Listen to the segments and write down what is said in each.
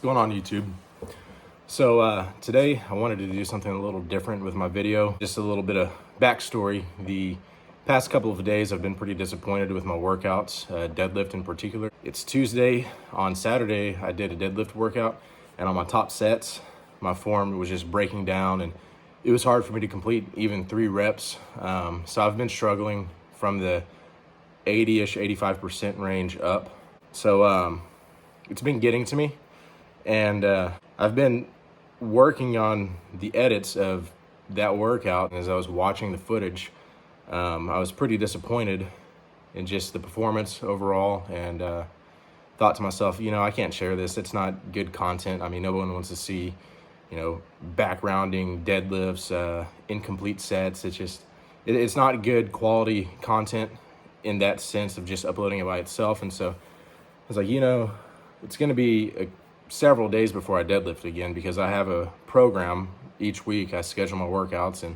going on, YouTube? So today I wanted to do something a little different with my video. Just a little bit of backstory. The past couple of days I've been pretty disappointed with my workouts, deadlift in particular. It's Tuesday. On Saturday I did a deadlift workout, and on my top sets my form was just breaking down, and it was hard for me to complete even 3 reps. So I've been struggling from the 80-ish, 85% range up. So it's been getting to me, and I've been working on the edits of that workout. As I was watching the footage, I was pretty disappointed in just the performance overall, and thought to myself, I can't share this. It's not good content. I mean, no one wants to see, backgrounding deadlifts, incomplete sets. It's not good quality content in that sense of just uploading it by itself. And so I was like, it's going to be several days before I deadlift again, because I have a program each week. I schedule my workouts, and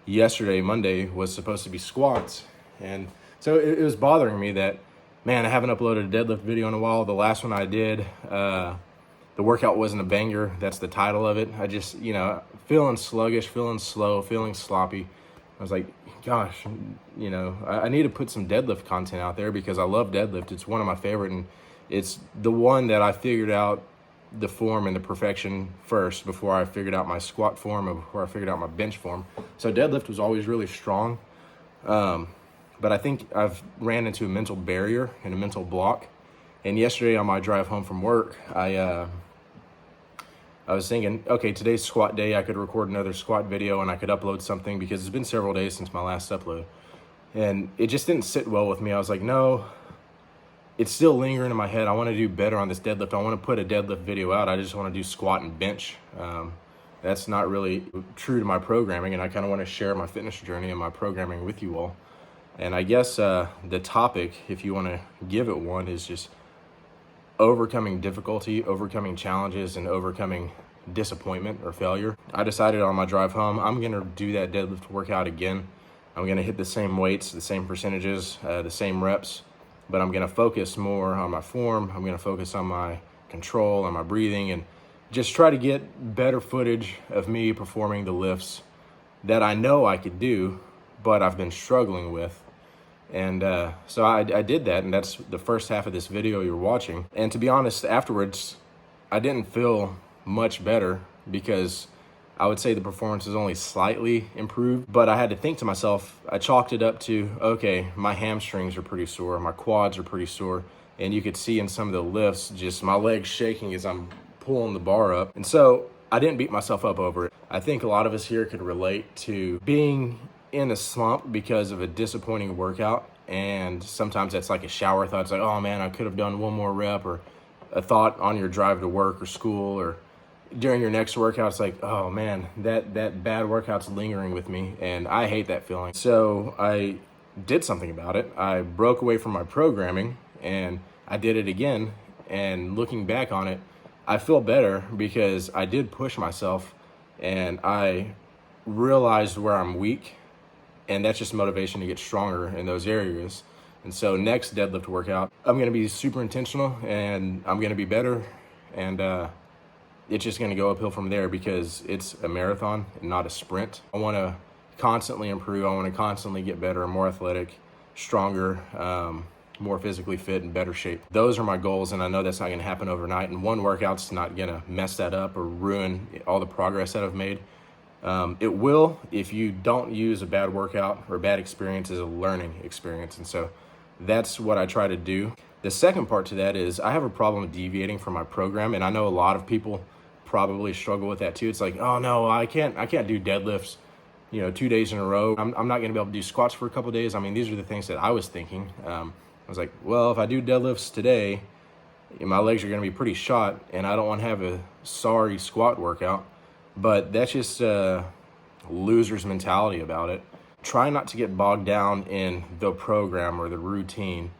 yesterday, Monday, was supposed to be squats. And so it was bothering me that, man, I haven't uploaded a deadlift video in a while. The last one I did, the workout wasn't a banger. That's the title of it. I just, feeling sluggish, feeling slow, feeling sloppy. I was like, gosh, I need to put some deadlift content out there, because I love deadlift. It's one of my favorite, and it's the one that I figured out the form and the perfection first, before I figured out my squat form and before I figured out my bench form. So deadlift was always really strong. But I think I've ran into a mental barrier and a mental block. And yesterday on my drive home from work, I was thinking, okay, today's squat day. I could record another squat video and I could upload something, because it's been several days since my last upload. And it just didn't sit well with me. I was like, no, it's still lingering in my head. I want to do better on this deadlift. I want to put a deadlift video out. I just want to do squat and bench. That's not really true to my programming, and I kind of want to share my fitness journey and my programming with you all. And I guess the topic, if you want to give it one, is just overcoming difficulty, overcoming challenges, and overcoming disappointment or failure. I decided on my drive home, I'm going to do that deadlift workout again. I'm going to hit the same weights, the same percentages, the same reps, but I'm going to focus more on my form. I'm going to focus on my control, on my breathing, and just try to get better footage of me performing the lifts that I know I could do, but I've been struggling with. And so I did that, and that's the first half of this video you're watching. And to be honest, afterwards, I didn't feel much better, because I would say the performance is only slightly improved. But I had to think to myself, I chalked it up to, okay, my hamstrings are pretty sore, my quads are pretty sore, and you could see in some of the lifts, just my legs shaking as I'm pulling the bar up. And so I didn't beat myself up over it. I think a lot of us here could relate to being in a slump because of a disappointing workout, and sometimes that's like a shower thought. It's like, oh man, I could have done one more rep, or a thought on your drive to work or school, or during your next workout. It's like, oh man, that bad workout's lingering with me, and I hate that feeling. So I did something about it. I broke away from my programming, and I did it again. And looking back on it, I feel better, because I did push myself, and I realized where I'm weak. And that's just motivation to get stronger in those areas. And so next deadlift workout, I'm going to be super intentional, and I'm going to be better. And it's just going to go uphill from there, because it's a marathon and not a sprint. I want to constantly improve. I want to constantly get better, more athletic, stronger, more physically fit, and better shape. Those are my goals, and I know that's not going to happen overnight. And one workout's not going to mess that up or ruin all the progress that I've made. It will if you don't use a bad workout or a bad experience as a learning experience. And so that's what I try to do. The second part to that is I have a problem deviating from my program, and I know a lot of people probably struggle with that too. It's like, oh no, I can't do deadlifts, 2 days in a row. I'm not going to be able to do squats for a couple of days. I mean, these are the things that I was thinking. I was like, well, if I do deadlifts today, my legs are going to be pretty shot, and I don't want to have a sorry squat workout. But that's just a loser's mentality about it. Try not to get bogged down in the program or the routine.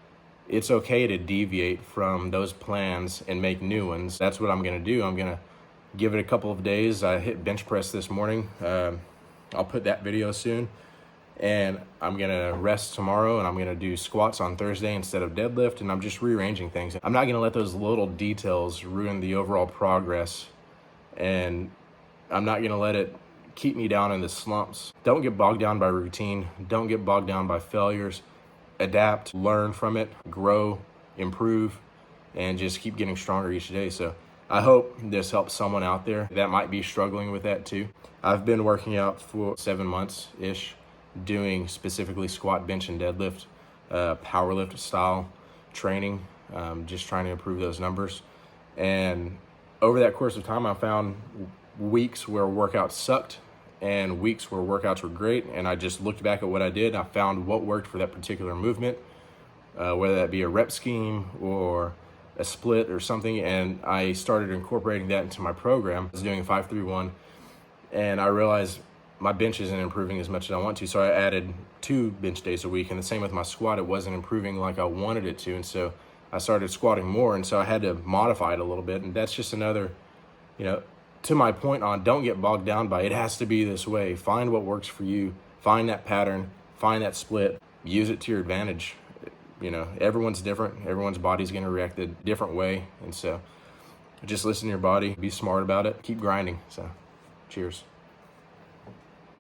It's okay to deviate from those plans and make new ones. That's what I'm going to do. I'm going to give it a couple of days. I hit bench press this morning. I'll put that video soon. and I'm gonna rest tomorrow, and I'm gonna do squats on Thursday instead of deadlift, and I'm just rearranging things. I'm not gonna let those little details ruin the overall progress, and I'm not gonna let it keep me down in the slumps. Don't get bogged down by routine. Don't get bogged down by failures. Adapt, learn from it, grow, improve, and just keep getting stronger each day. So I hope this helps someone out there that might be struggling with that too. I've been working out for 7 months-ish, doing specifically squat, bench, and deadlift, power lift style training, just trying to improve those numbers. And over that course of time, I found weeks where workouts sucked and weeks where workouts were great. And I just looked back at what I did. I found what worked for that particular movement, whether that be a rep scheme or a split or something. And I started incorporating that into my program. I was doing 5-3-1, and I realized my bench isn't improving as much as I want to. So I added 2 bench days a week, and the same with my squat. It wasn't improving like I wanted it to. And so I started squatting more. And so I had to modify it a little bit. And that's just another, to my point on don't get bogged down by it has to be this way. Find what works for you. Find that pattern. Find that split. Use it to your advantage. Everyone's different. Everyone's body's going to react a different way. And so just listen to your body. Be smart about it. Keep grinding. So cheers.